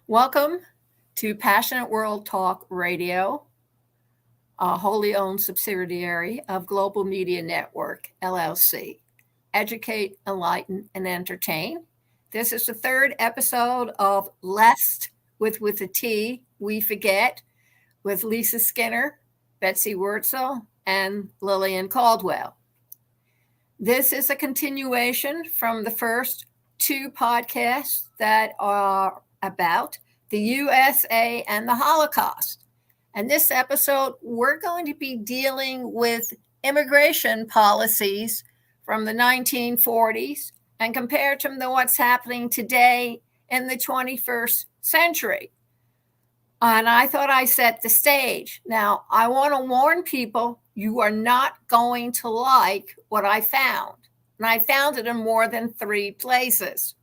Welcome to Passionate World Talk Radio, a wholly owned subsidiary of Global Media Network, LLC. Educate, enlighten, and entertain. This is the third episode of Lest with a T, We Forget, with Lisa Skinner, Betsy Wurtzel, and Lillian Caldwell. This is a continuation from the first two podcasts that are about the USA and the Holocaust. And this episode, we're going to be dealing with immigration policies from the 1940s and compare them to what's happening today in the 21st century. And I thought I set the stage. Now, I want to warn people, you are not going to like what I found. And I found it in more than 3 places.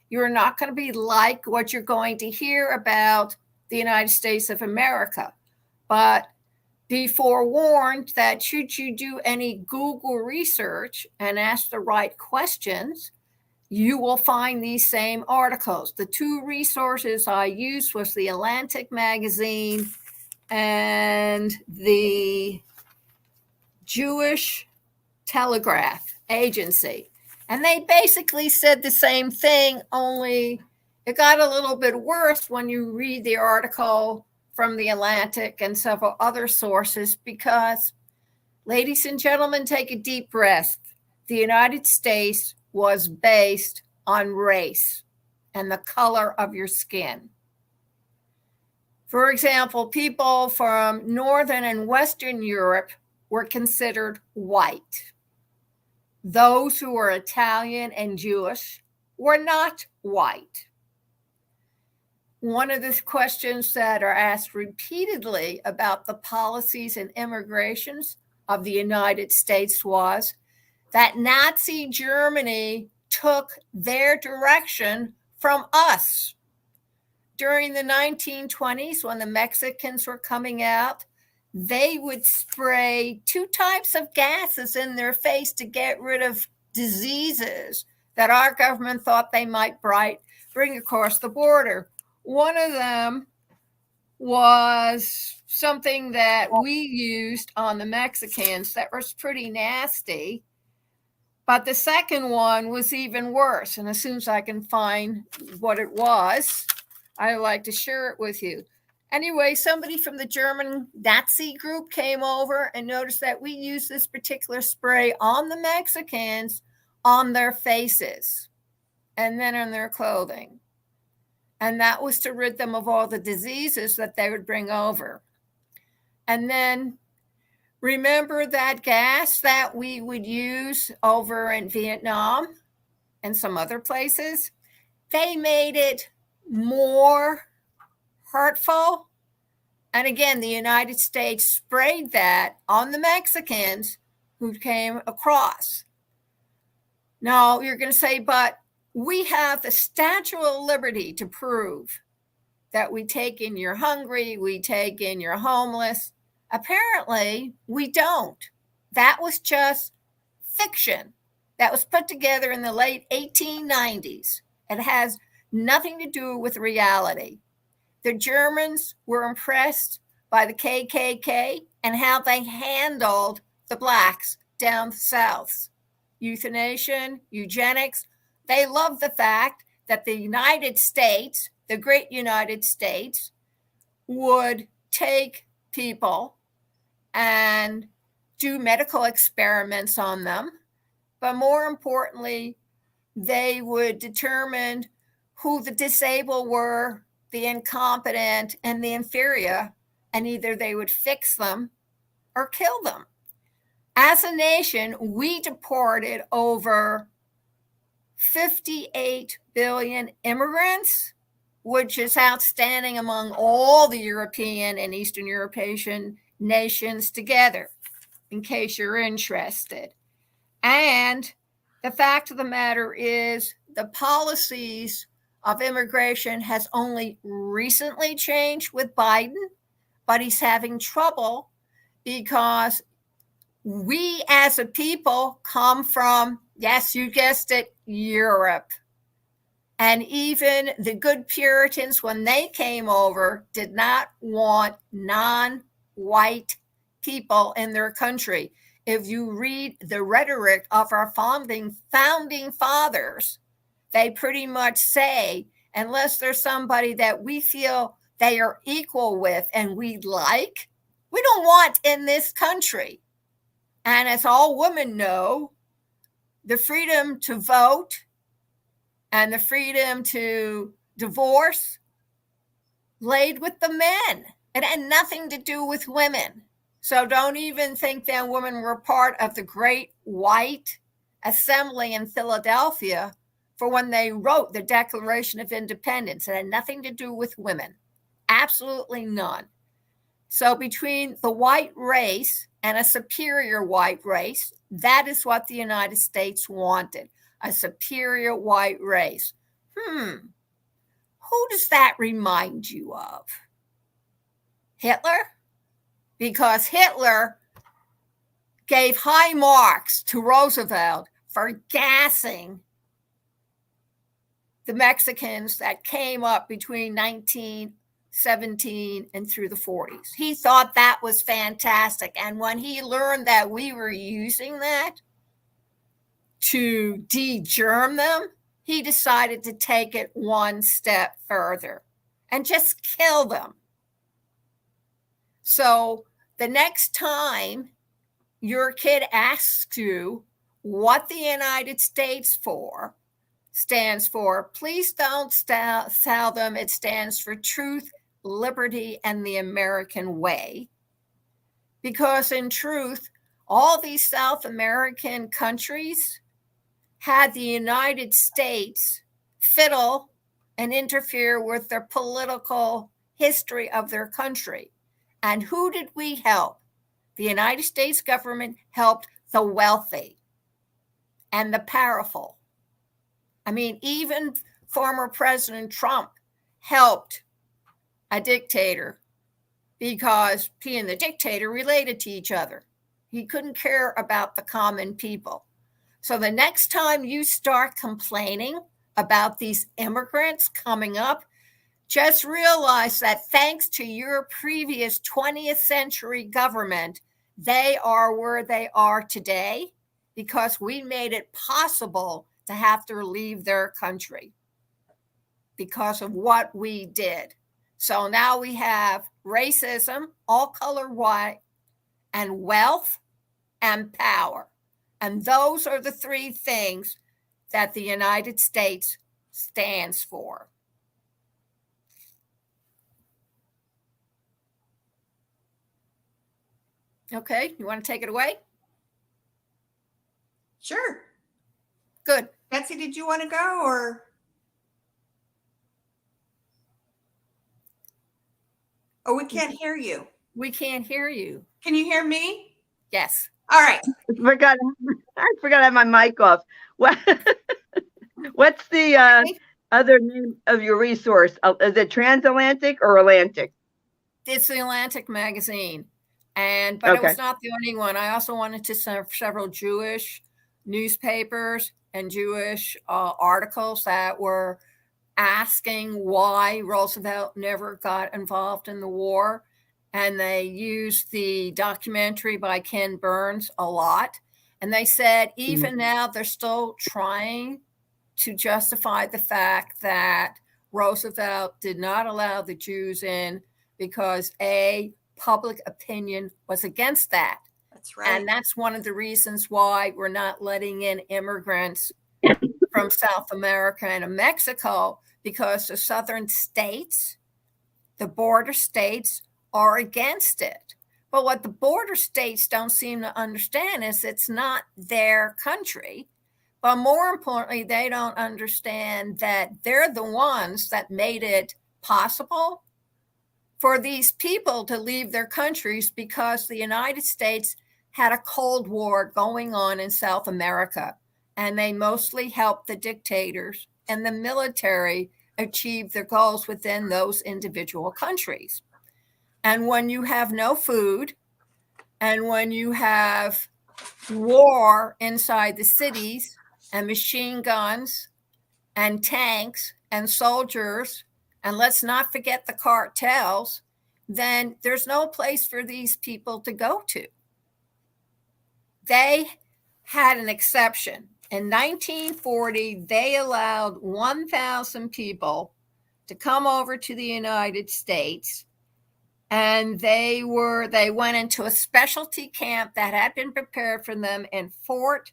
You're not going to be like what you're going to hear about the United States of America. But be forewarned that should you do any Google research and ask the right questions, you will find these same articles. The 2 resources I used was the Atlantic magazine and the Jewish Telegraph Agency. And they basically said the same thing, only it got a little bit worse when you read the article from the Atlantic and several other sources because, ladies and gentlemen, take a deep breath. The United States was based on race and the color of your skin. For example, people from Northern and Western Europe were considered white. Those who were Italian and Jewish were not white. One of the questions that are asked repeatedly about the policies and immigrations of the United States was that Nazi Germany took their direction from us. During the 1920s, when the Mexicans were coming out, they would spray 2 types of gases in their face to get rid of diseases that our government thought they might bring across the border. One of them was something that we used on the Mexicans that was pretty nasty. But the second one was even worse. And as soon as I can find what it was, I'd like to share it with you. Anyway, somebody from the German Nazi group came over and noticed that we used this particular spray on the Mexicans on their faces and then on their clothing. And that was to rid them of all the diseases that they would bring over. And then remember that gas that we would use over in Vietnam and some other places? They made it more hurtful. And again, the United States sprayed that on the Mexicans who came across. Now, you're going to say, but we have the Statue of Liberty to prove that we take in your hungry, we take in your homeless. Apparently, we don't. That was just fiction that was put together in the late 1890s. It has nothing to do with reality. The Germans were impressed by the KKK and how they handled the blacks down south. Euthanasia, eugenics. They loved the fact that the United States, the great United States, would take people and do medical experiments on them. But more importantly, they would determine who the disabled were, the incompetent, and the inferior, and either they would fix them or kill them. As a nation, we deported over 58 billion immigrants, which is outstanding among all the European and Eastern European nations together, in case you're interested. And the fact of the matter is the policies of immigration has only recently changed with Biden, but he's having trouble because we as a people come from, yes, you guessed it, Europe. And even the good Puritans, when they came over, did not want non-white people in their country. If you read the rhetoric of our founding fathers, they pretty much say, unless there's somebody that we feel they are equal with and we like, we don't want in this country. And as all women know, the freedom to vote and the freedom to divorce laid with the men. It had nothing to do with women. So don't even think that women were part of the great white assembly in Philadelphia for when they wrote the Declaration of Independence. It had nothing to do with women. Absolutely none. So between the white race and a superior white race, that is what the United States wanted, a superior white race. Who does that remind you of? Hitler? Because Hitler gave high marks to Roosevelt for gassing the Mexicans that came up between 1917 and through the 40s. He thought that was fantastic. And when he learned that we were using that to de-germ them, he decided to take it one step further and just kill them. So the next time your kid asks you what the United States stands for, please don't tell them it stands for truth, liberty, and the American way. Because in truth, all these South American countries had the United States fiddle and interfere with their political history of their country. And who did we help? The United States government helped the wealthy and the powerful. I mean, even former President Trump helped a dictator because he and the dictator related to each other. He couldn't care about the common people. So the next time you start complaining about these immigrants coming up, just realize that thanks to your previous 20th century government, they are where they are today because we made it possible to have to leave their country because of what we did. So now we have racism, all color white, and wealth and power. And those are the three things that the United States stands for. Okay, you want to take it away? Sure. Good. Betsy, did you want to go or? Oh, we can't hear you. We can't hear you. Can you hear me? Yes. All right. I forgot to have my mic off. What's the other name of your resource? Is it Transatlantic or Atlantic? It's the Atlantic magazine. But it was not the only one. I also wanted to serve several Jewish newspapers and Jewish articles that were asking why Roosevelt never got involved in the war. And they used the documentary by Ken Burns a lot. And they said even now they're still trying to justify the fact that Roosevelt did not allow the Jews in because public opinion was against that. That's right. And that's one of the reasons why we're not letting in immigrants from South America and Mexico, because the southern states, the border states, are against it. But what the border states don't seem to understand is it's not their country. But more importantly, they don't understand that they're the ones that made it possible for these people to leave their countries, because the United States had a Cold War going on in South America, and they mostly helped the dictators and the military achieve their goals within those individual countries. And when you have no food, and when you have war inside the cities and machine guns and tanks and soldiers, and let's not forget the cartels, then there's no place for these people to go to. They had an exception. In 1940, they allowed 1,000 people to come over to the United States, and they went into a specialty camp that had been prepared for them in Fort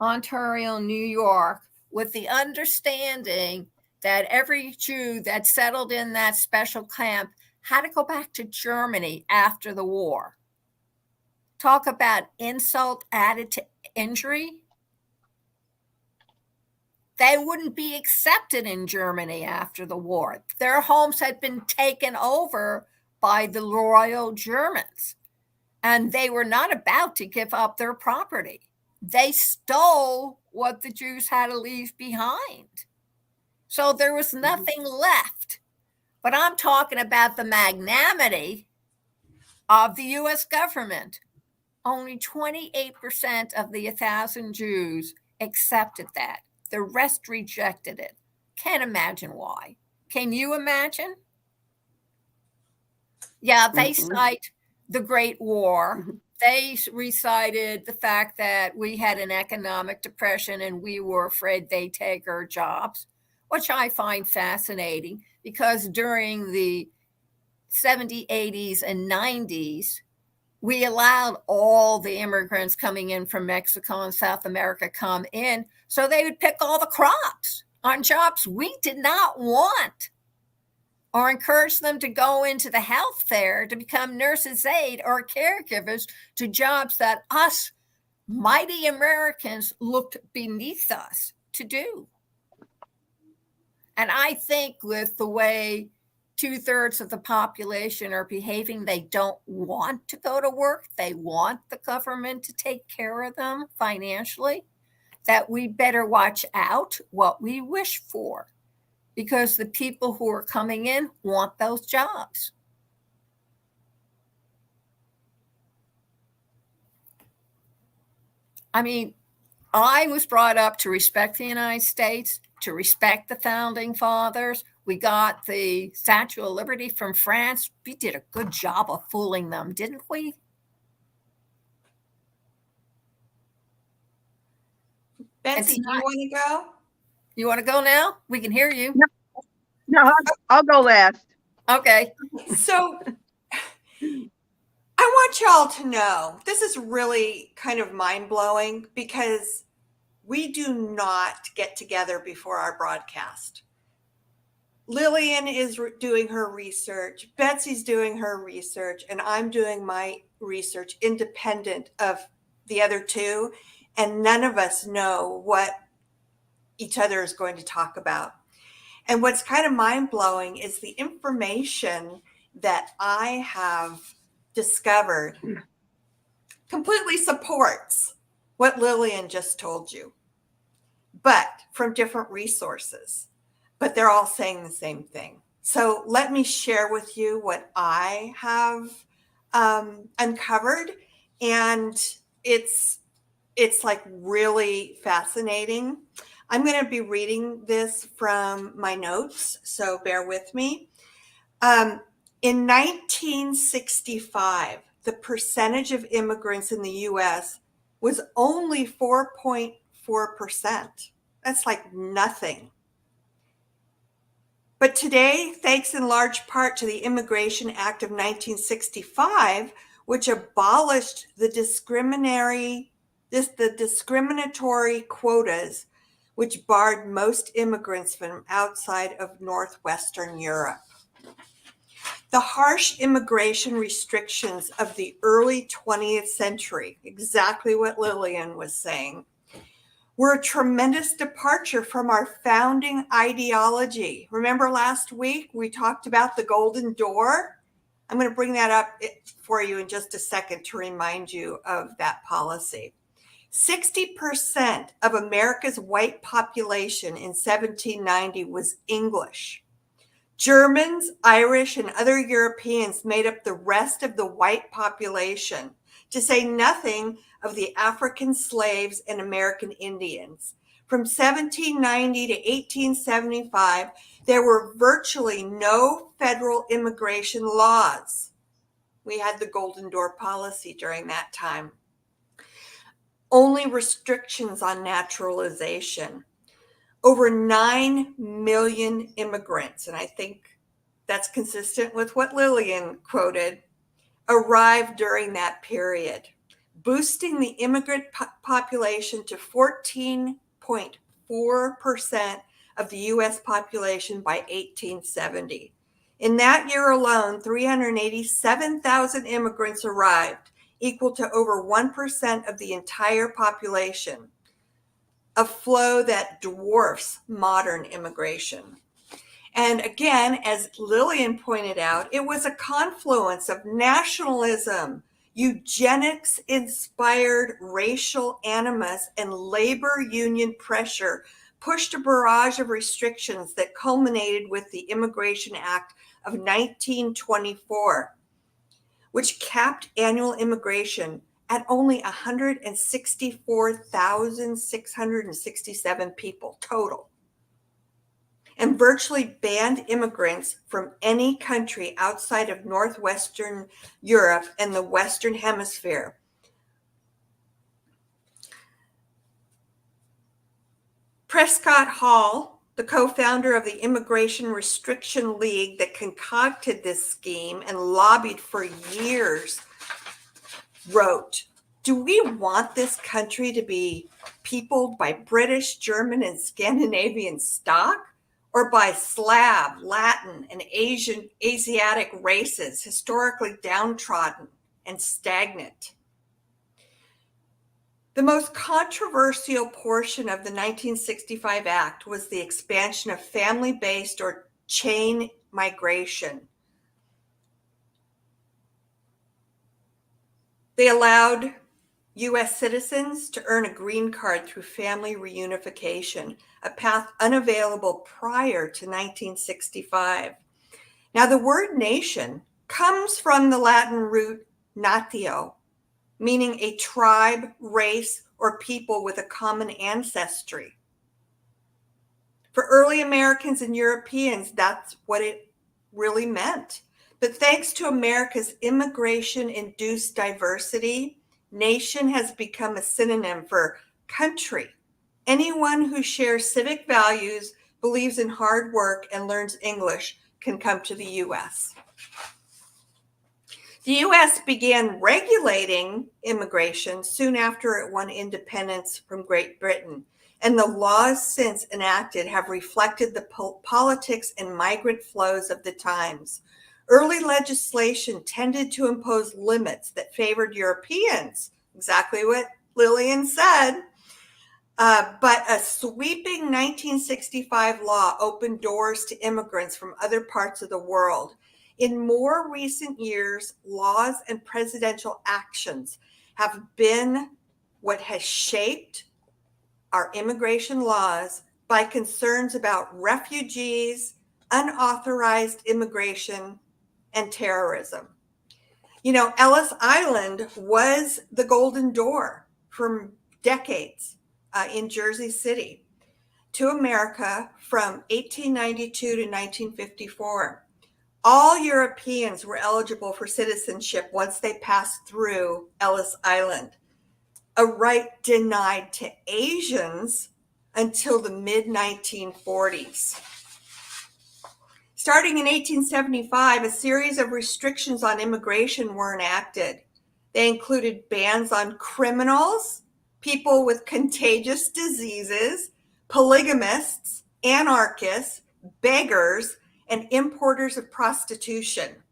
Ontario, New York, with the understanding that every Jew that settled in that special camp had to go back to Germany after the war. Talk about insult added to injury. They wouldn't be accepted in Germany after the war. Their homes had been taken over by the Royal Germans, and they were not about to give up their property. They stole what the Jews had to leave behind. So there was nothing left. But I'm talking about the magnanimity of the U.S. government. Only 28% of the 1,000 Jews accepted that. The rest rejected it. Can't imagine why. Can you imagine? Yeah, they cite the Great War. They recited the fact that we had an economic depression and we were afraid they'd take our jobs, which I find fascinating because during the 70s, 80s, and 90s, we allowed all the immigrants coming in from Mexico and South America come in so they would pick all the crops on jobs we did not want, or encourage them to go into the health fair to become nurses' aide or caregivers to jobs that us mighty Americans looked beneath us to do. And I think with the way 2/3 of the population are behaving, they don't want to go to work. They want the government to take care of them financially, that we better watch out what we wish for, because the people who are coming in want those jobs. I mean, I was brought up to respect the United States, to respect the founding fathers. We got the Statue of Liberty from France. We did a good job of fooling them, didn't we? Betsy, do you want to go? You want to go now? We can hear you. No, I'll go last. Okay. So I want y'all to know this is really kind of mind-blowing because we do not get together before our broadcast. Lillian is doing her research, Betsy's doing her research, and I'm doing my research independent of the other two, and none of us know what each other is going to talk about. And what's kind of mind-blowing is the information that I have discovered completely supports what Lillian just told you, but from different resources. But they're all saying the same thing. So let me share with you what I have uncovered. And it's like really fascinating. I'm going to be reading this from my notes, so bear with me. In 1965, the percentage of immigrants in the U.S. was only 4.4%. That's like nothing. But today, thanks in large part to the Immigration Act of 1965, which abolished the discriminatory quotas, which barred most immigrants from outside of Northwestern Europe. The harsh immigration restrictions of the early 20th century, exactly what Lillian was saying, were a tremendous departure from our founding ideology. Remember last week we talked about the Golden Door? I'm going to bring that up for you in just a second to remind you of that policy. 60% of America's white population in 1790 was English. Germans, Irish, and other Europeans made up the rest of the white population, to say nothing of the African slaves and American Indians. From 1790 to 1875, there were virtually no federal immigration laws. We had the Golden Door policy during that time. Only restrictions on naturalization. Over 9 million immigrants, and I think that's consistent with what Lillian quoted, arrived during that period, boosting the immigrant population to 14.4% of the U.S. population by 1870. In that year alone, 387,000 immigrants arrived, equal to over 1% of the entire population, a flow that dwarfs modern immigration. And again, as Lillian pointed out, it was a confluence of nationalism, eugenics-inspired racial animus, and labor union pressure pushed a barrage of restrictions that culminated with the Immigration Act of 1924, which capped annual immigration at only 164,667 people total, and virtually banned immigrants from any country outside of Northwestern Europe and the Western Hemisphere. Prescott Hall, the co-founder of the Immigration Restriction League that concocted this scheme and lobbied for years, wrote, "Do we want this country to be peopled by British, German, and Scandinavian stock, or by Slav, Latin, and Asiatic races historically downtrodden and stagnant?" The most controversial portion of the 1965 Act was the expansion of family-based or chain migration. They allowed U.S. citizens to earn a green card through family reunification, a path unavailable prior to 1965. Now, the word nation comes from the Latin root natio, meaning a tribe, race, or people with a common ancestry. For early Americans and Europeans, that's what it really meant. But thanks to America's immigration-induced diversity, nation has become a synonym for country. Anyone who shares civic values, believes in hard work, and learns English can come to the U.S. The U.S. began regulating immigration soon after it won independence from Great Britain, and the laws since enacted have reflected the politics and migrant flows of the times. Early legislation tended to impose limits that favored Europeans, exactly what Lillian said, but a sweeping 1965 law opened doors to immigrants from other parts of the world. In more recent years, laws and presidential actions have been what has shaped our immigration laws by concerns about refugees, unauthorized immigration, and terrorism. You know, Ellis Island was the Golden Door for decades in Jersey City to America from 1892 to 1954. All Europeans were eligible for citizenship once they passed through Ellis Island, a right denied to Asians until the mid-1940s. Starting in 1875, a series of restrictions on immigration were enacted. They included bans on criminals, people with contagious diseases, polygamists, anarchists, beggars, and importers of prostitution.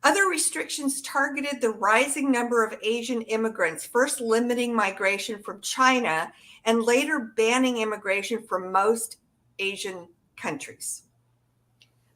Other restrictions targeted the rising number of Asian immigrants, first limiting migration from China and later banning immigration from most Asian countries.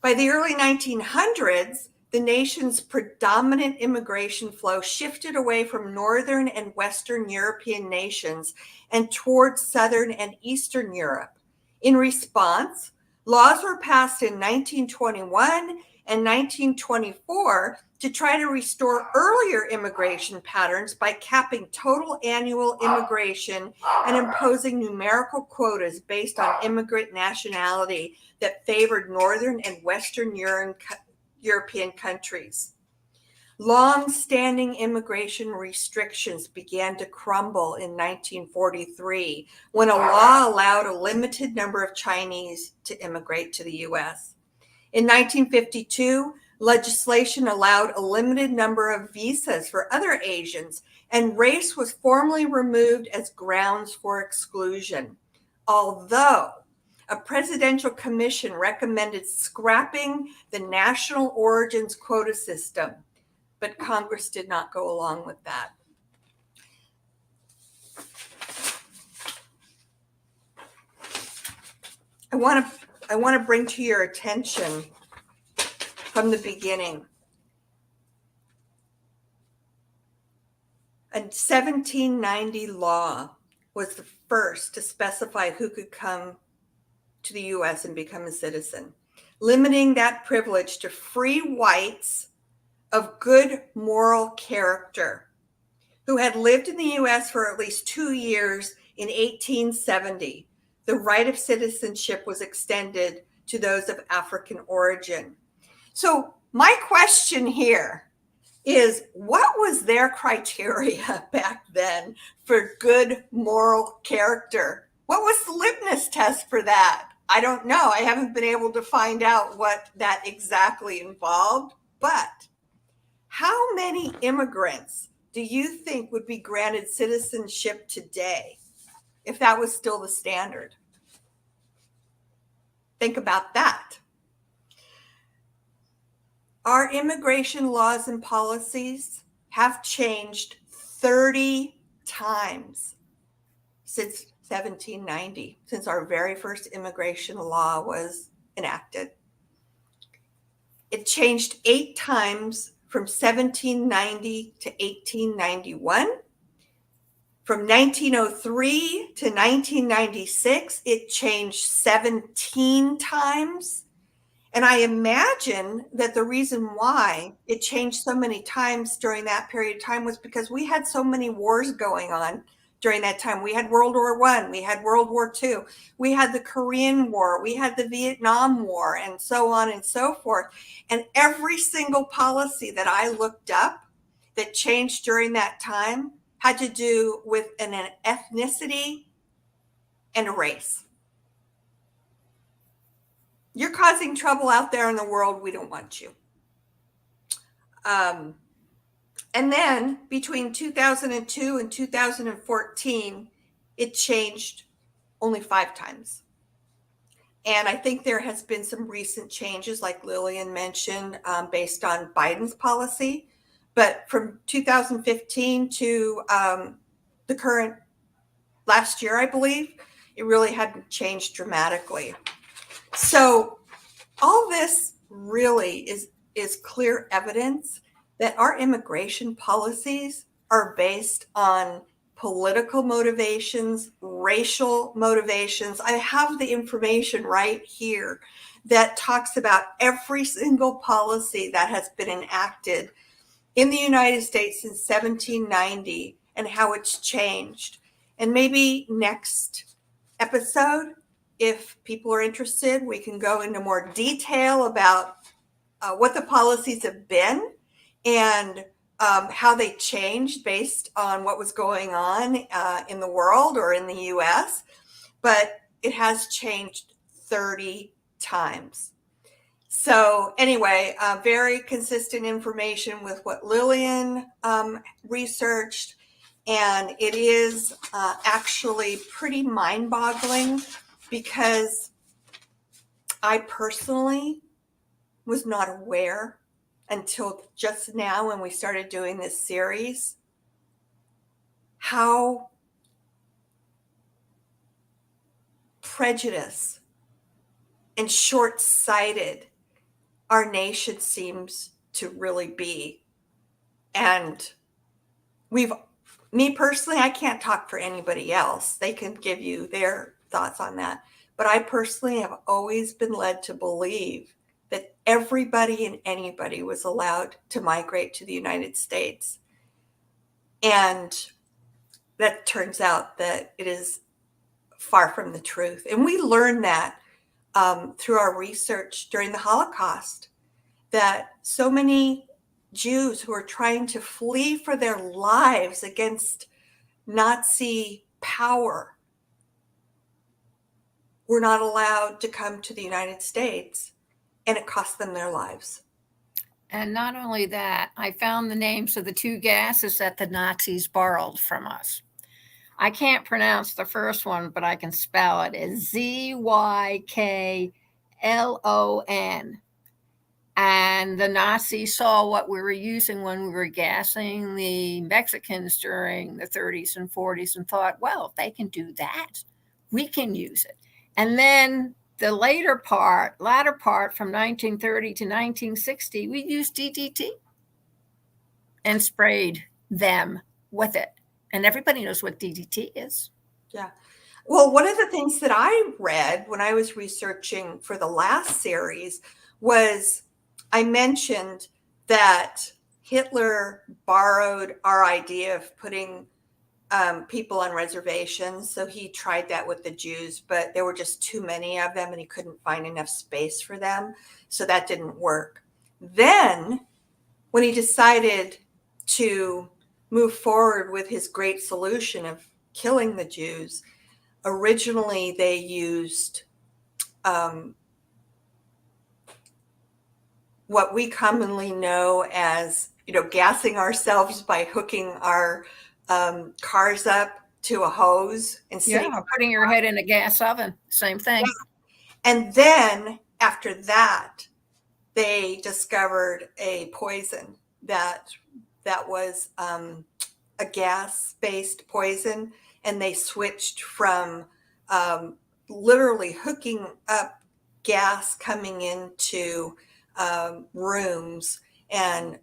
By the early 1900s, the nation's predominant immigration flow shifted away from Northern and Western European nations and towards Southern and Eastern Europe. In response, laws were passed in 1921 and 1924 to try to restore earlier immigration patterns by capping total annual immigration and imposing numerical quotas based on immigrant nationality that favored Northern and Western European countries. Long-standing immigration restrictions began to crumble in 1943 when a law allowed a limited number of Chinese to immigrate to the U.S. In 1952, legislation allowed a limited number of visas for other Asians, and race was formally removed as grounds for exclusion. Although a presidential commission recommended scrapping the national origins quota system, but Congress did not go along with that. I want to bring to your attention from the beginning. A 1790 law was the first to specify who could come to the U.S. and become a citizen, limiting that privilege to free whites of good moral character who had lived in the U.S. for at least 2 years in 1870. The right of citizenship was extended to those of African origin. So my question here is, what was their criteria back then for good moral character? What was the litmus test for that? I don't know. I haven't been able to find out what that exactly involved, but how many immigrants do you think would be granted citizenship today if that was still the standard? Think about that. Our immigration laws and policies have changed 30 times since 1790, since our very first immigration law was enacted. It changed 8 times from 1790 to 1891. From 1903 to 1996, it changed 17 times. And I imagine that the reason why it changed so many times during that period of time was because we had so many wars going on during that time. We had World War I, we had World War II, we had the Korean War, we had the Vietnam War, and so on and so forth. And every single policy that I looked up that changed during that time had to do with an ethnicity and a race. You're causing trouble out there in the world. We don't want you. And then between 2002 and 2014, it changed only 5 times. And I think there has been some recent changes, like Lillian mentioned, based on Biden's policy. But from 2015 to the current last year, I believe, it really hadn't changed dramatically. So all this really is clear evidence that our immigration policies are based on political motivations, racial motivations. I have the information right here that talks about every single policy that has been enacted in the United States since 1790 and how it's changed. And maybe next episode, if people are interested, we can go into more detail about what the policies have been and how they changed based on what was going on in the world or in the US. But it has changed 30 times. So anyway, very consistent information with what Lillian researched. And it is actually pretty mind-boggling because I personally was not aware until just now when we started doing this series how prejudiced and short-sighted our nation seems to really be. And me personally, I can't talk for anybody else. They can give you their thoughts on that. But I personally have always been led to believe that everybody and anybody was allowed to migrate to the United States. And that turns out that it is far from the truth. And we learned that through our research during the Holocaust, that so many Jews who are trying to flee for their lives against Nazi power were not allowed to come to the United States, and it cost them their lives. And not only that, I found the names of the two gases that the Nazis borrowed from us. I can't pronounce the first one, but I can spell it. It's Zyklon. And the Nazis saw what we were using when we were gassing the Mexicans during the 30s and 40s and thought, well, if they can do that, we can use it. And then the latter part from 1930 to 1960, we used DDT and sprayed them with it. And everybody knows what DDT is. Yeah. Well, one of the things that I read when I was researching for the last series was I mentioned that Hitler borrowed our idea of putting people on reservations. So he tried that with the Jews, but there were just too many of them and he couldn't find enough space for them. So that didn't work. Then when he decided to move forward with his great solution of killing the Jews, originally they used what we commonly know as, gassing ourselves by hooking our cars up to a hose and putting your head in a gas oven, same thing. Yeah. And then after that, they discovered a poison that was a gas-based poison, and they switched from literally hooking up gas coming into rooms and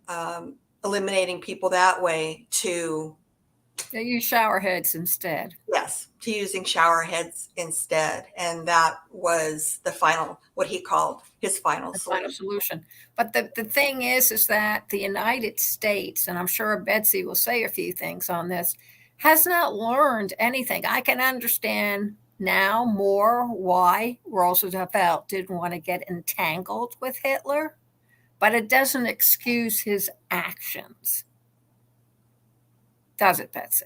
eliminating people that way to they use shower heads instead. Yes, to using shower heads instead. And that was the final, what he called his final solution. But the thing is that the United States, and I'm sure Betsy will say a few things on this, has not learned anything. I can understand now more why Roosevelt didn't want to get entangled with Hitler, but it doesn't excuse his actions. Does it, Betsy?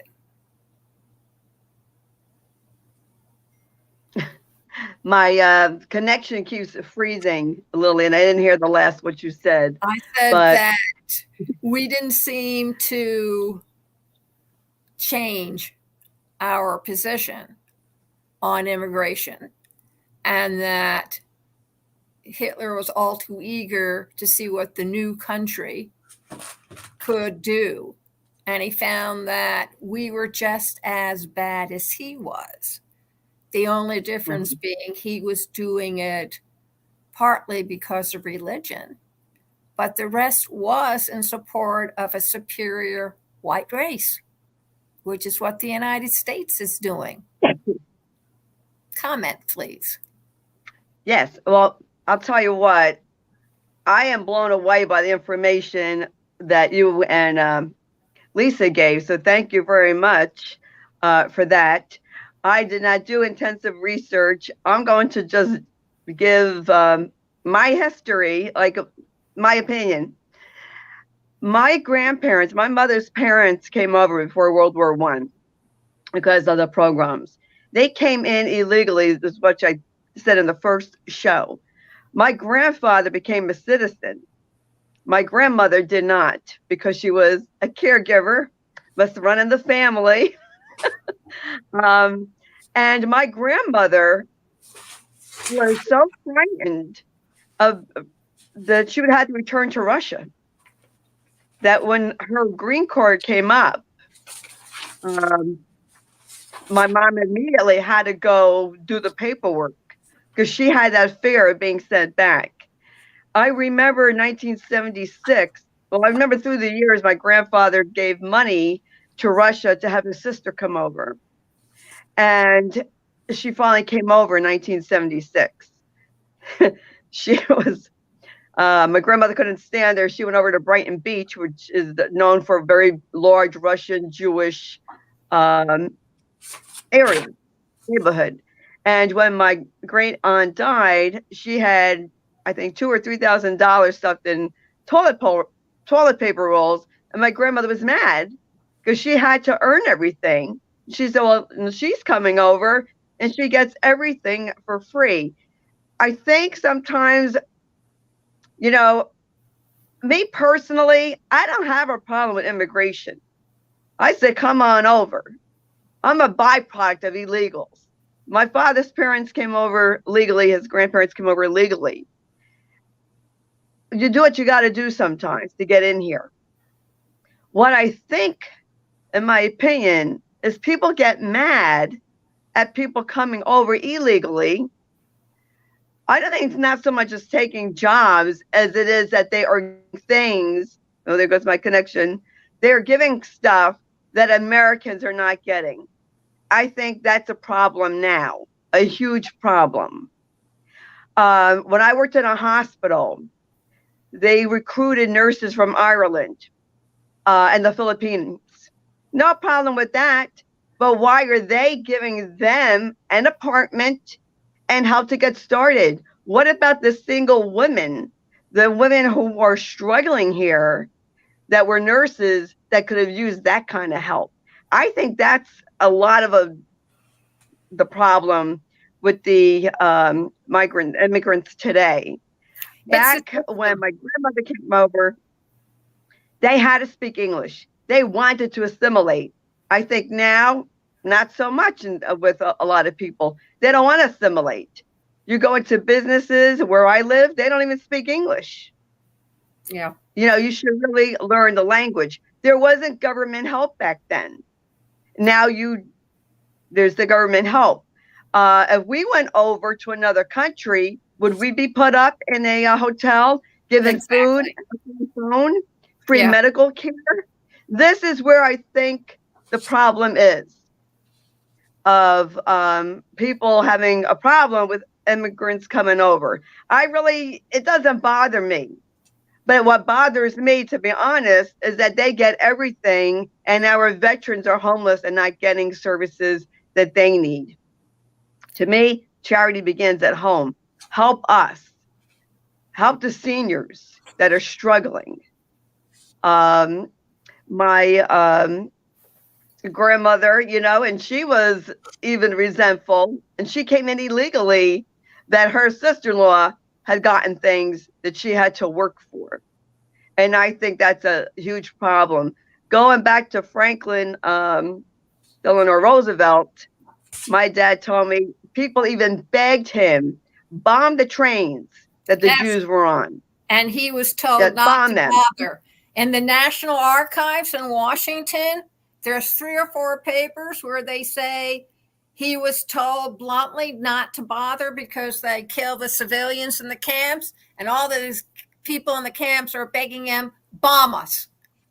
My connection keeps freezing, Lily, and I didn't hear the last what you said. I said that we didn't seem to change our position on immigration, and that Hitler was all too eager to see what the new country could do. And he found that we were just as bad as he was. The only difference being he was doing it partly because of religion, but the rest was in support of a superior white race, which is what the United States is doing. Comment, please. Yes. Well, I'll tell you what, I am blown away by the information that you and Lisa gave. So thank you very much for that. I did not do intensive research. I'm going to just give my history, like my opinion. My grandparents, my mother's parents came over before World War I because of the programs. They came in illegally, this is what I said in the first show. My grandfather became a citizen. My grandmother did not, because she was a caregiver, must run in the family. And my grandmother was so frightened that she would have to return to Russia, that when her green card came up, my mom immediately had to go do the paperwork because she had that fear of being sent back. I remember in 1976, well, I remember through the years, my grandfather gave money to Russia to have his sister come over. And she finally came over in 1976. She was My grandmother couldn't stand there. She went over to Brighton Beach, which is known for a very large Russian Jewish area, neighborhood. And when my great aunt died, she had, I think, $2,000 or $3,000 stuffed in toilet paper rolls. And my grandmother was mad because she had to earn everything. She said, well, she's coming over and she gets everything for free. I think sometimes, you know, me personally, I don't have a problem with immigration. I say, come on over. I'm a byproduct of illegals. My father's parents came over legally. His grandparents came over legally. You do what you got to do sometimes to get in here. What I think, in my opinion, is people get mad at people coming over illegally. I don't think it's not so much as taking jobs as it is that they are things. Oh, there goes my connection. They're giving stuff that Americans are not getting. I think that's a problem now, a huge problem. When I worked in a hospital, they recruited nurses from Ireland and the Philippines. No problem with that. But why are they giving them an apartment and how to get started? What about the single women, the women who are struggling here that were nurses that could have used that kind of help? I think that's a lot of the problem with the immigrants today. Back when my grandmother came over, they had to speak English. They wanted to assimilate. I think now, not so much with a lot of people. They don't want to assimilate. You go into businesses where I live, they don't even speak English. Yeah. You know, you should really learn the language. There wasn't government help back then. Now there's the government help. If we went over to another country, would we be put up in a hotel, given food, phone, free medical care? This is where I think the problem is of people having a problem with immigrants coming over. It doesn't bother me. But what bothers me, to be honest, is that they get everything and our veterans are homeless and not getting services that they need. To me, charity begins at home. Help us. Help the seniors that are struggling. My grandmother, and she was even resentful, and she came in illegally that her sister-in-law had gotten things that she had to work for. And I think that's a huge problem. Going back to Franklin Delano Roosevelt, my dad told me people even begged him, bomb the trains that the Jews were on. And he was told not to bother. In the National Archives in Washington, there's 3 or 4 papers where they say he was told bluntly not to bother because they kill the civilians in the camps, and all these people in the camps are begging him, bomb us.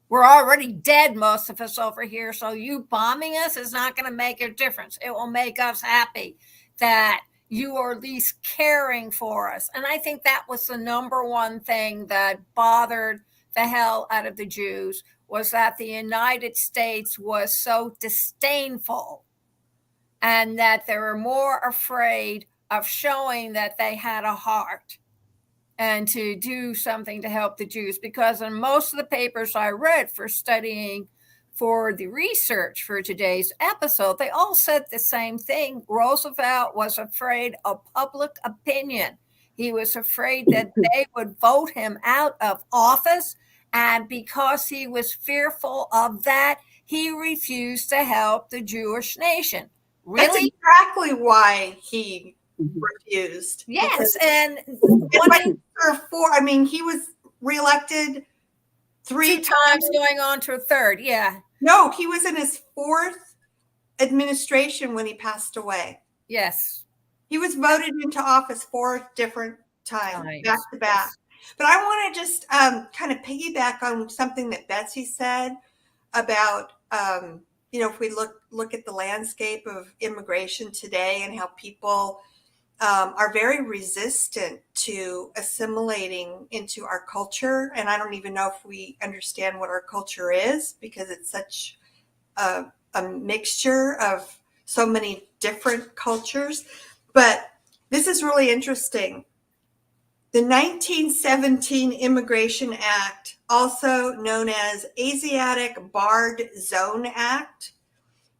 We're already dead, most of us over here, so you bombing us is not going to make a difference. It will make us happy that you are at least caring for us. And I think that was the number one thing that bothered the hell out of the Jews, was that the United States was so disdainful and that they were more afraid of showing that they had a heart and to do something to help the Jews. Because in most of the papers I read for studying for the research for today's episode, they all said the same thing. Roosevelt was afraid of public opinion. He was afraid that they would vote him out of office. And because he was fearful of that, he refused to help the Jewish nation. Really? That's exactly why he refused. Yes. And he was reelected 3 times going on to a third. Yeah. No, he was in his 4th administration when he passed away. Yes. He was voted into office 4 different times, back to back. Yes. But I want to just kind of piggyback on something that Betsy said about, if we look at the landscape of immigration today and how people are very resistant to assimilating into our culture. And I don't even know if we understand what our culture is, because it's such a mixture of so many different cultures. But this is really interesting. The 1917 Immigration Act, also known as Asiatic Barred Zone Act,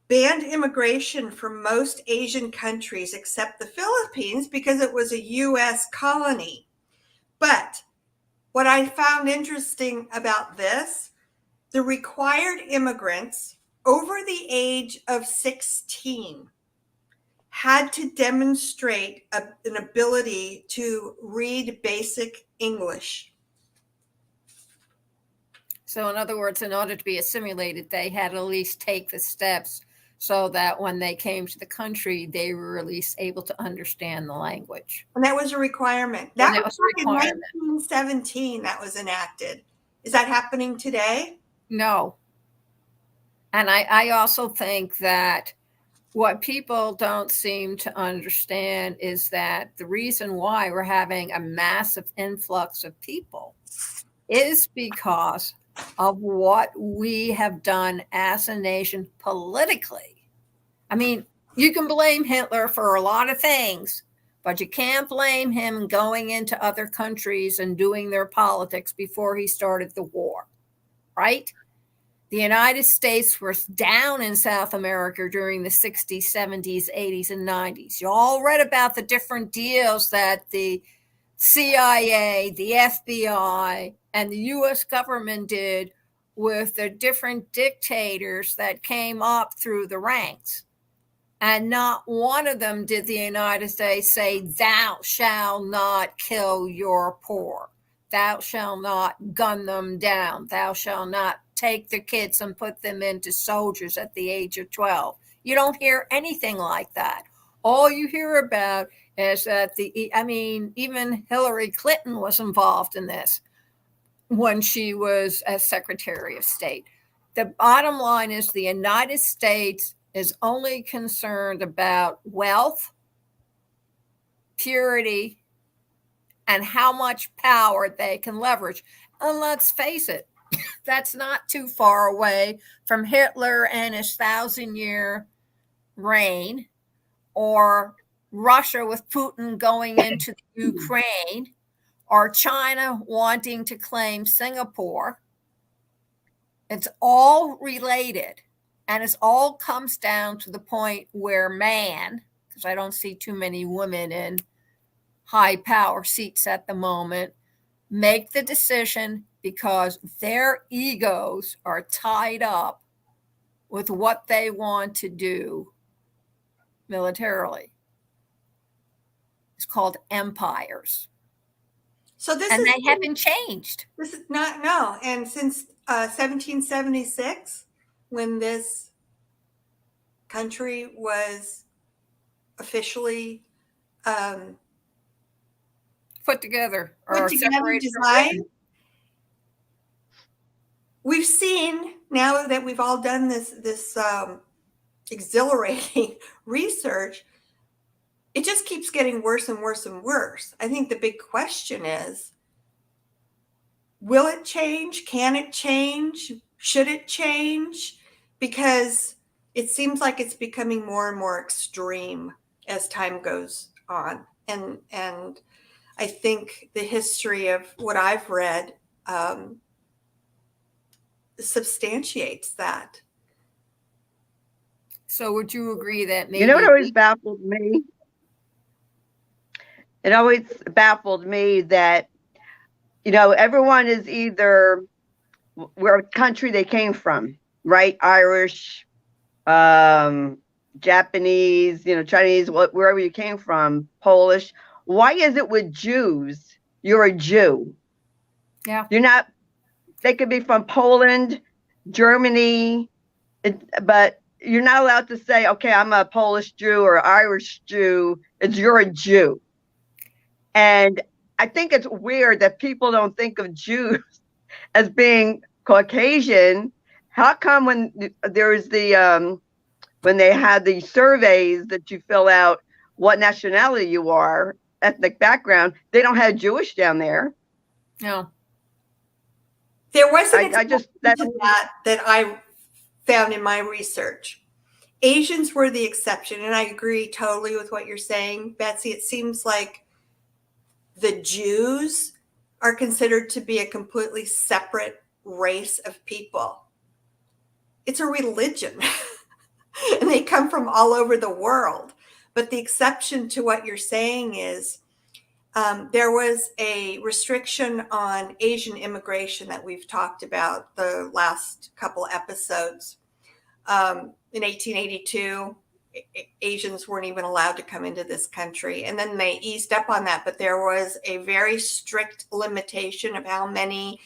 banned immigration from most Asian countries except the Philippines because it was a U.S. colony. But what I found interesting about this, the required immigrants over the age of 16 had to demonstrate an ability to read basic English. So, in other words, in order to be assimilated, they had to at least take the steps so that when they came to the country, they were at least able to understand the language. And that was a requirement. That was back in 1917 that was enacted. Is that happening today? No. And I also think that what people don't seem to understand is that the reason why we're having a massive influx of people is because of what we have done as a nation politically. I mean, you can blame Hitler for a lot of things, but you can't blame him going into other countries and doing their politics before he started the war, right? The United States was down in South America during the 60s, 70s, 80s, and 90s. You all read about the different deals that the CIA, the FBI, and the US government did with the different dictators that came up through the ranks. And not one of them did the United States say, "Thou shalt not kill your poor. Thou shalt not gun them down. Thou shalt not take the kids and put them into soldiers at the age of 12. You don't hear anything like that. All you hear about is that even Hillary Clinton was involved in this when she was as Secretary of State. The bottom line is the United States is only concerned about wealth, purity, and how much power they can leverage. And let's face it, that's not too far away from Hitler and his 1,000-year reign, or Russia with Putin going into the Ukraine, or China wanting to claim Singapore. It's all related, and it all comes down to the point where man, because I don't see too many women in high power seats at the moment, make the decision because their egos are tied up with what they want to do militarily. It's called empires. So they haven't changed. This is not, no. And since 1776, when this country was officially put together or designed, we've seen, now that we've all done this exhilarating research, it just keeps getting worse and worse and worse. I think the big question is, will it change? Can it change? Should it change? Because it seems like it's becoming more and more extreme as time goes on. And I think the history of what I've read substantiates that. So would you agree that maybe... You know what always baffled me? It always baffled me that, everyone is either where country they came from, right? Irish, Japanese, Chinese, wherever you came from, Polish. Why is it with Jews, you're a Jew? Yeah. You're not, they could be from Poland, Germany, but you're not allowed to say, okay, I'm a Polish Jew or Irish Jew. You're a Jew. And I think it's weird that people don't think of Jews as being Caucasian. How come when there's when they had the surveys that you fill out, what nationality you are, ethnic background. They don't have Jewish down there. No. There was an I just that that I found in my research. Asians were the exception, and I agree totally with what you're saying, Betsy. It seems like the Jews are considered to be a completely separate race of people. It's a religion, and they come from all over the world. But the exception to what you're saying is there was a restriction on Asian immigration that we've talked about the last couple episodes. In 1882, Asians weren't even allowed to come into this country. And then they eased up on that, but there was a very strict limitation of how many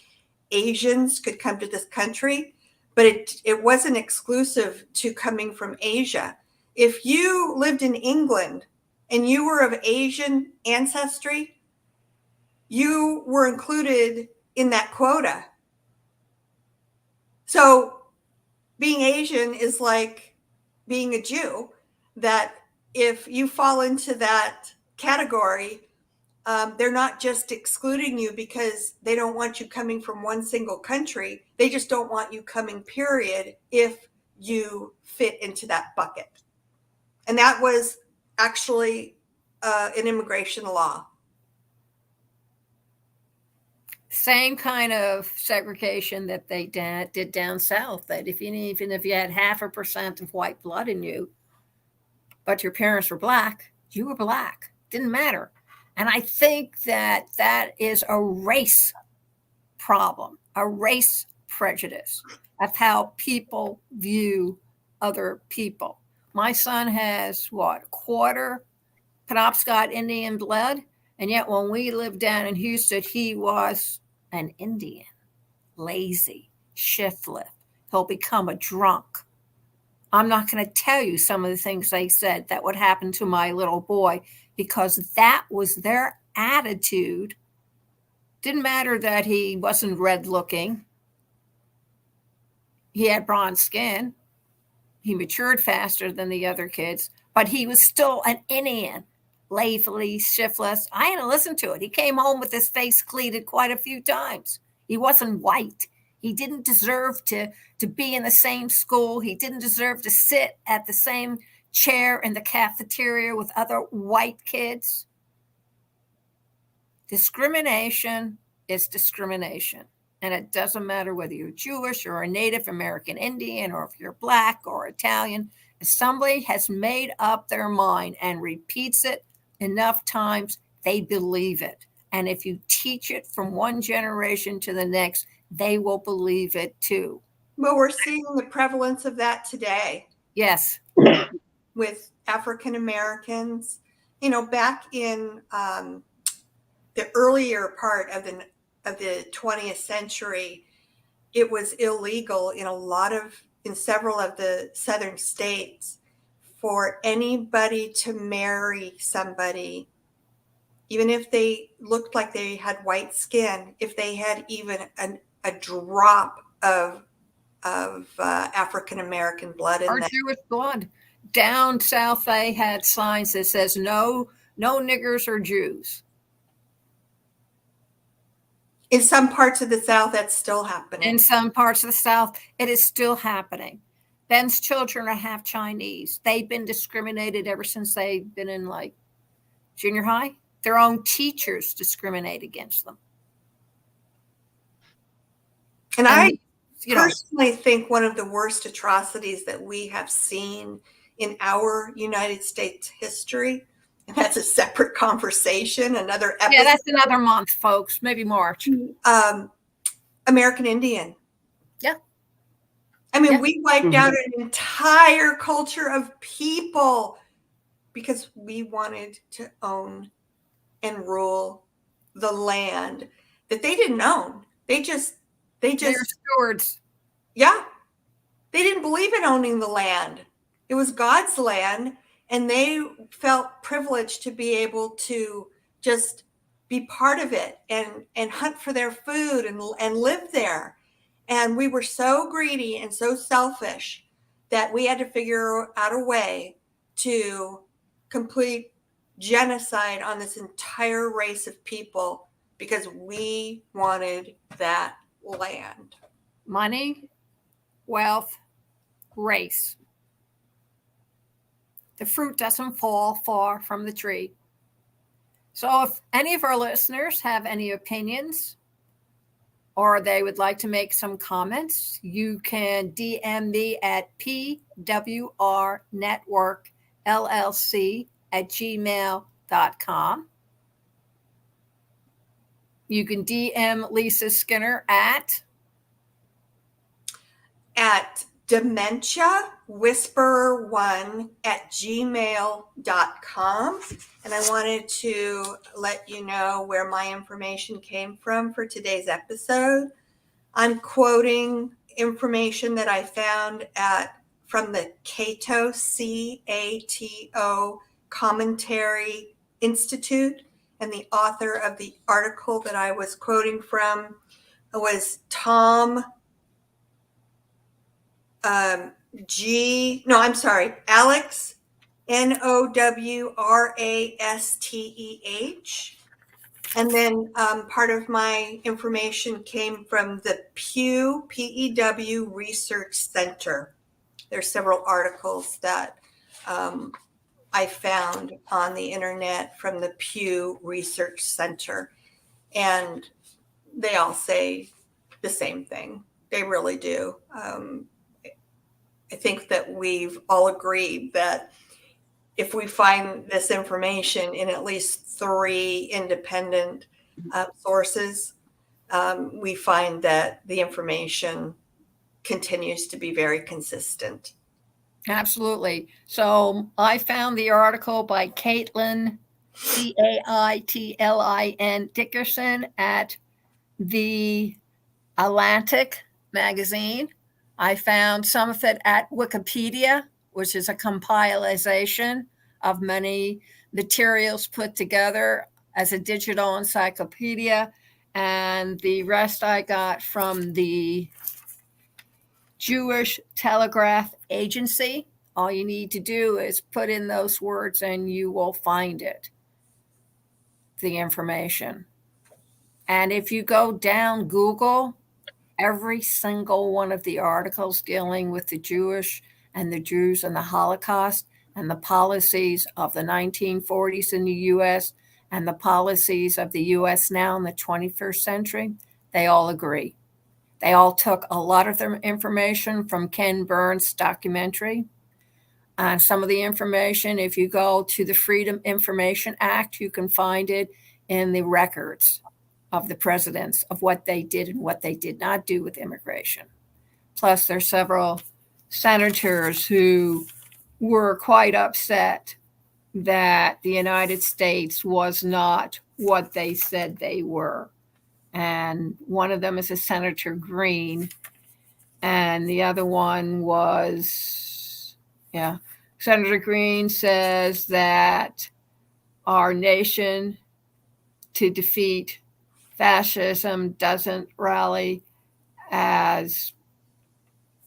Asians could come to this country. But it wasn't exclusive to coming from Asia. If you lived in England and you were of Asian ancestry, you were included in that quota. So being Asian is like being a Jew, that if you fall into that category, they're not just excluding you because they don't want you coming from one single country. They just don't want you coming, period, if you fit into that bucket. And that was actually an immigration law. Same kind of segregation that they did down south. That even if you had 0.5% of white blood in you, but your parents were black, you were black. Didn't matter. And I think that is a race problem, a race prejudice of how people view other people. My son has quarter Penobscot Indian blood. And yet when we lived down in Houston, he was an Indian, lazy, shiftless. He'll become a drunk. I'm not going to tell you some of the things they said that would happen to my little boy, because that was their attitude. Didn't matter that he wasn't red looking. He had bronze skin. He matured faster than the other kids, but he was still an Indian. Lazily, shiftless. I had to listen to it. He came home with his face cleated quite a few times. He wasn't white. He didn't deserve to be in the same school. He didn't deserve to sit at the same chair in the cafeteria with other white kids. Discrimination is discrimination. And it doesn't matter whether you're Jewish or a Native American Indian, or if you're black or Italian. If somebody has made up their mind and repeats it enough times, they believe it. And if you teach it from one generation to the next, they will believe it too. Well, we're seeing the prevalence of that today. Yes. With African Americans. Back in the earlier part of the 20th century, it was illegal in several of the southern states for anybody to marry somebody, even if they looked like they had white skin, if they had even a drop of African American blood in Or them. Jewish blood. Down south, they had signs that says no niggers or Jews. In some parts of the South, that's still happening. In some parts of the South, it is still happening. Ben's children are half Chinese. They've been discriminated ever since they've been in junior high. Their own teachers discriminate against them. And I personally think one of the worst atrocities that we have seen in our United States history, and that's a separate conversation, another episode. Yeah, that's another month, folks, maybe March. American Indian. Yeah. We wiped out an entire culture of people because we wanted to own and rule the land that they didn't own. They're stewards. Yeah. They didn't believe in owning the land. It was God's land, and they felt privileged to be able to just be part of it and hunt for their food and live there. And we were so greedy and so selfish that we had to figure out a way to complete genocide on this entire race of people because we wanted that land. Money, wealth, race. The fruit doesn't fall far from the tree. So if any of our listeners have any opinions or they would like to make some comments, you can DM me at pwrnetworkllc@gmail.com. You can DM Lisa Skinner at dementiawhisperer1@gmail.com. And I wanted to let you know where my information came from for today's episode. I'm quoting information that I found from the Cato, CATO Commentary Institute. And the author of the article that I was quoting from was Tom Alex Nowrasteh. And then part of my information came from the Pew, PEW Research Center. There's several articles that I found on the internet from the Pew Research Center. And they all say the same thing. They really do. I think that we've all agreed that if we find this information in at least 3 independent sources, we find that the information continues to be very consistent. Absolutely. So I found the article by Caitlin, Caitlin Dickerson at the Atlantic magazine. I found some of it at Wikipedia, which is a compilation of many materials put together as a digital encyclopedia. And the rest I got from the Jewish Telegraph Agency. All you need to do is put in those words and you will find it, the information. And if you go down Google, every single one of the articles dealing with the Jewish and the Jews and the Holocaust and the policies of the 1940s in the U.S. and the policies of the U.S. now in the 21st century, they all agree. They all took a lot of their information from Ken Burns' documentary. And some of the information, if you go to the Freedom Information Act, you can find it in the records of the presidents of what they did and what they did not do with immigration. Plus, there's several senators who were quite upset that the United States was not what they said they were. And one of them is a Senator Green, and the other one was, Senator Green says that our nation to defeat fascism doesn't rally as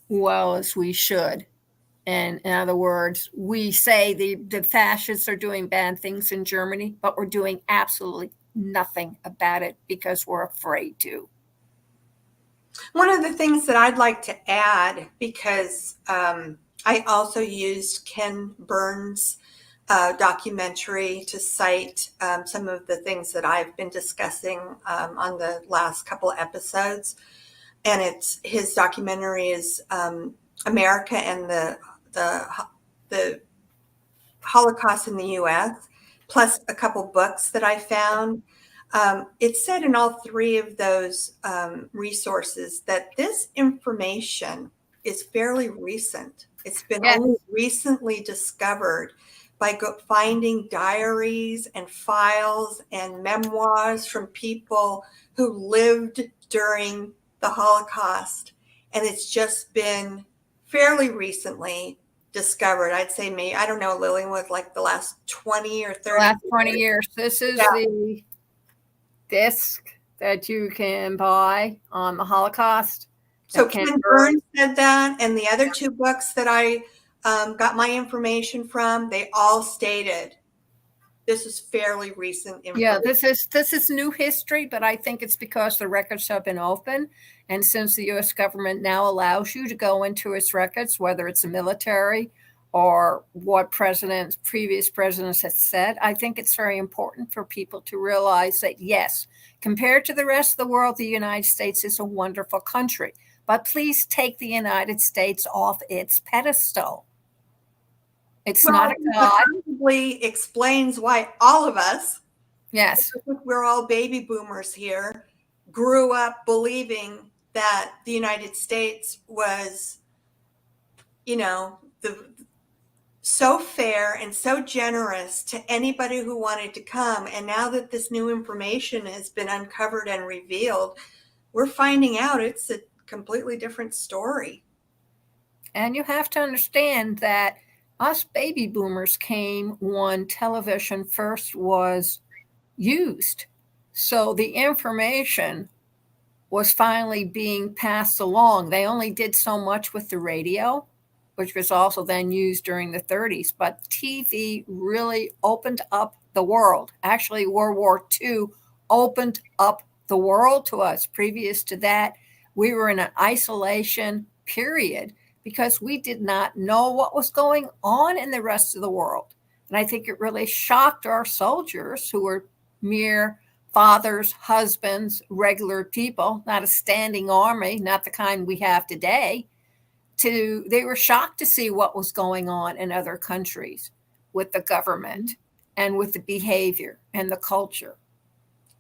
well as we should. And in other words, we say the fascists are doing bad things in Germany, but we're doing absolutely nothing about it because we're afraid to. One of the things that I'd like to add, because I also used Ken Burns' documentary to cite some of the things that I've been discussing on the last couple of episodes. And his documentary is America and the Holocaust in the U.S., plus a couple books that I found. It said in all 3 of those resources that this information is fairly recent. It's been only recently discovered by finding diaries and files and memoirs from people who lived during the Holocaust. And it's just been fairly recently discovered. I'd say maybe, I don't know, Lillian, like the last 20 or 30 last 20 years. This is the disc that you can buy on the Holocaust. So Ken Burns said that, and the other 2 books that I got my information from, they all stated This is fairly recent information. Yeah, this is new history, but I think it's because the records have been open, and since the U.S. government now allows you to go into its records, whether it's the military or what previous presidents have said, I think it's very important for people to realize that yes, compared to the rest of the world, the United States is a wonderful country. But please take the United States off its pedestal. It's not a god. Probably explains why all of us, Yes, we're all baby boomers here, grew up believing that the United States was, so fair and so generous to anybody who wanted to come. And now that this new information has been uncovered and revealed, we're finding out it's a completely different story. and you have to understand that us baby boomers came when television first was used. So the information was finally being passed along. They only did so much with the radio, which was also then used during the 30s. But TV really opened up the world. Actually, World War II opened up the world to us. Previous to that, we were in an isolation period because we did not know what was going on in the rest of the world. And I think it really shocked our soldiers, who were mere fathers, husbands, regular people, not a standing army, not the kind we have today. They were shocked to see what was going on in other countries with the government and with the behavior and the culture.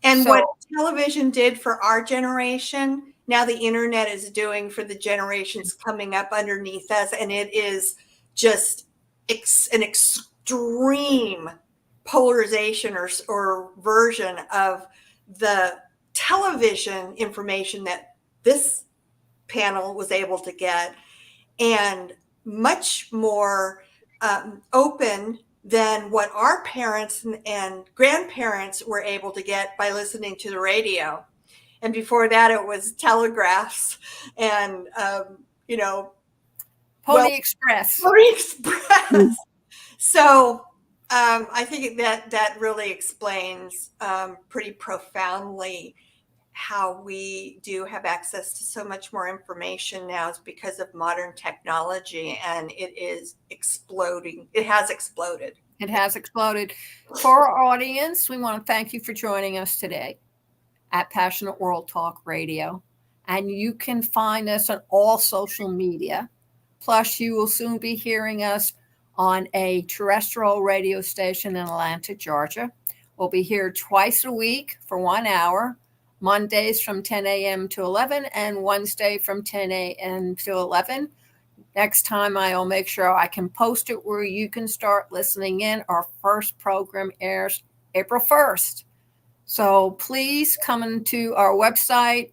And what television did for our generation, now the internet is doing for the generations coming up underneath us. And it is just an extreme polarization or version of the television information that this panel was able to get, and much more open than what our parents and grandparents were able to get by listening to the radio. And before that, it was telegraphs and, Pony Express. Pony Express. So I think that really explains pretty profoundly how we do have access to so much more information now is because of modern technology, and it is exploding. It has exploded. It has exploded. For our audience, we want to thank you for joining us today at Passionate World Talk Radio. And you can find us on all social media. Plus, you will soon be hearing us on a terrestrial radio station in Atlanta, Georgia. We'll be here twice a week for 1 hour. Mondays from 10 a.m. to 11 and Wednesday from 10 a.m. to 11. Next time I'll make sure I can post it where you can start listening in. Our first program airs April 1st. So please come into our website,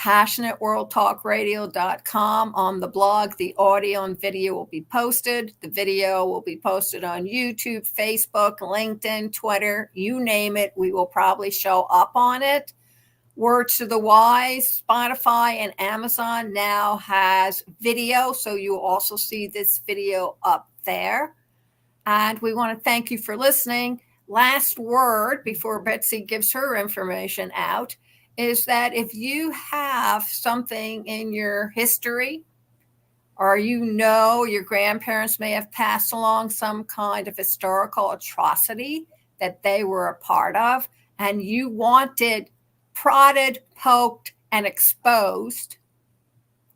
passionateworldtalkradio.com. On the blog, the audio and video will be posted. The video will be posted on YouTube, Facebook, LinkedIn, Twitter, you name it. We will probably show up on it. Words to the wise, Spotify and Amazon now has video, so you'll also see this video up there. And we want to thank you for listening. Last word before Betsy gives her information out is that if you have something in your history, or your grandparents may have passed along some kind of historical atrocity that they were a part of, and you wanted prodded, poked, and exposed,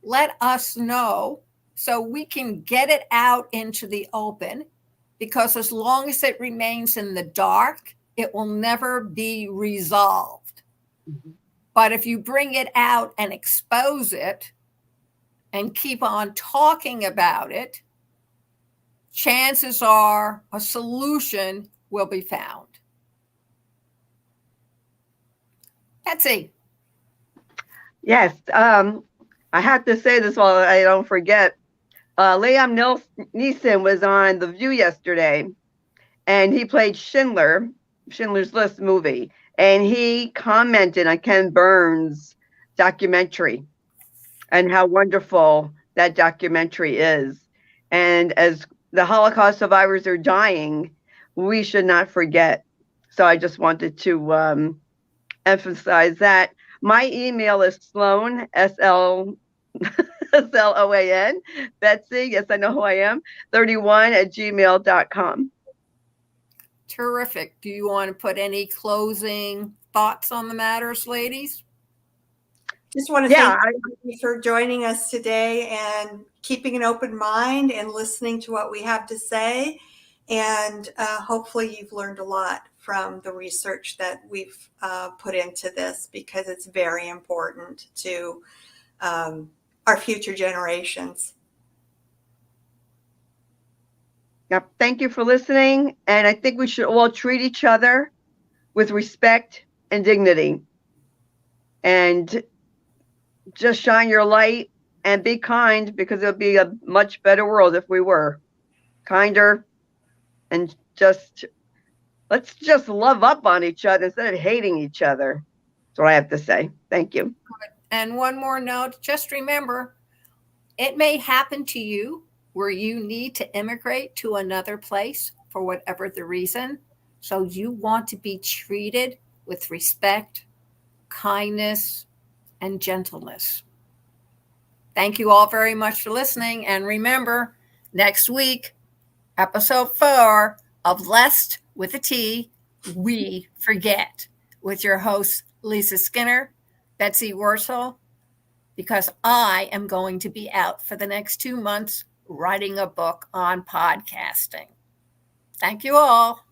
let us know so we can get it out into the open, because as long as it remains in the dark, it will never be resolved. Mm-hmm. But if you bring it out and expose it and keep on talking about it, chances are a solution will be found. Betsy. Yes, I have to say this while I don't forget. Liam Neeson was on The View yesterday, and he played Schindler's List movie, and he commented on Ken Burns' documentary and how wonderful that documentary is. And as the Holocaust survivors are dying, we should not forget. So I just wanted to emphasize that. My email is Sloan, SLOAN, Betsy, yes, I know who I am, 31@gmail.com. Terrific. Do you want to put any closing thoughts on the matters, ladies? Just want to thank you for joining us today and keeping an open mind and listening to what we have to say. And hopefully you've learned a lot from the research that we've put into this, because it's very important to our future generations. Yep. Thank you for listening. And I think we should all treat each other with respect and dignity. And just shine your light and be kind, because it'll be a much better world if we were kinder, and let's just love up on each other instead of hating each other. That's what I have to say. Thank you. And one more note, just remember, it may happen to you where you need to immigrate to another place for whatever the reason. So you want to be treated with respect, kindness, and gentleness. Thank you all very much for listening. And remember, next week, episode 4 of Lest with a T, We Forget, with your hosts, Lisa Skinner, Betsy Worcel, because I am going to be out for the next 2 months writing a book on podcasting. Thank you all.